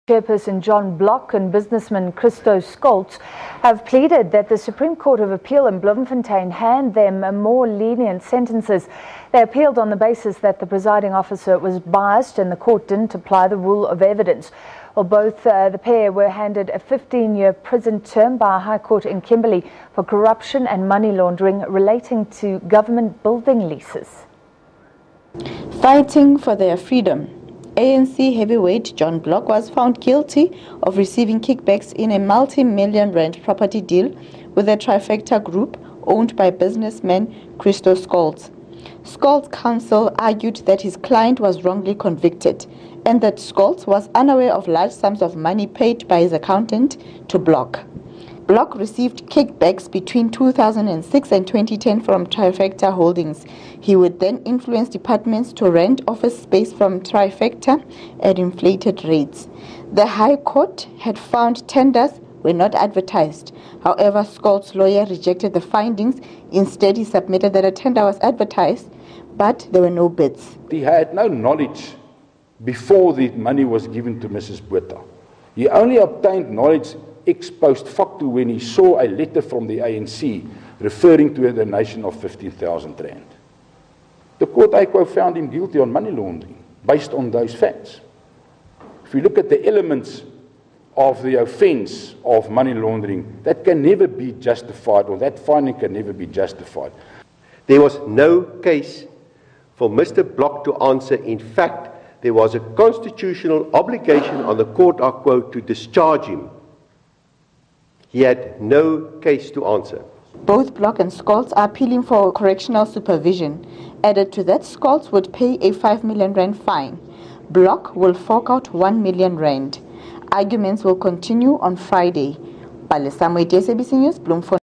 Chairperson John Block and businessman Christo Scholtz have pleaded that the Supreme Court of Appeal in Bloemfontein hand them more lenient sentences. They appealed on the basis that the presiding officer was biased and the court didn't apply the rule of evidence. Well, both the pair were handed a 15-year prison term by a high court in Kimberley for corruption and money laundering relating to government building leases. Fighting for their freedom. ANC heavyweight John Block was found guilty of receiving kickbacks in a multi-million rand property deal with the Trifecta Group owned by businessman Christo Scholtz. Scholtz counsel argued that his client was wrongly convicted and that Scholtz was unaware of large sums of money paid by his accountant to Block. Block received kickbacks between 2006 and 2010 from Trifecta Holdings. He would then influence departments to rent office space from Trifecta at inflated rates. The High Court had found tenders were not advertised. However, Scholtz's lawyer rejected the findings. Instead, he submitted that a tender was advertised, but there were no bids. He had no knowledge before the money was given to Mrs. Botha. He only obtained knowledge ex post facto when he saw a letter from the ANC referring to a donation of 15,000 rand. The court found him guilty on money laundering based on those facts. If we look at the elements of the offence of money laundering, that can never be justified, or that finding can never be justified. There was no case for Mr. Block to answer. In fact, there was a constitutional obligation on the court, I quote, to discharge him. He had no case to answer. Both Block and Scholtz are appealing for correctional supervision. Added to that, Scholtz would pay a 5 million rand fine. Block will fork out 1 million rand. Arguments will continue on Friday. SABC News, Bloemfontein.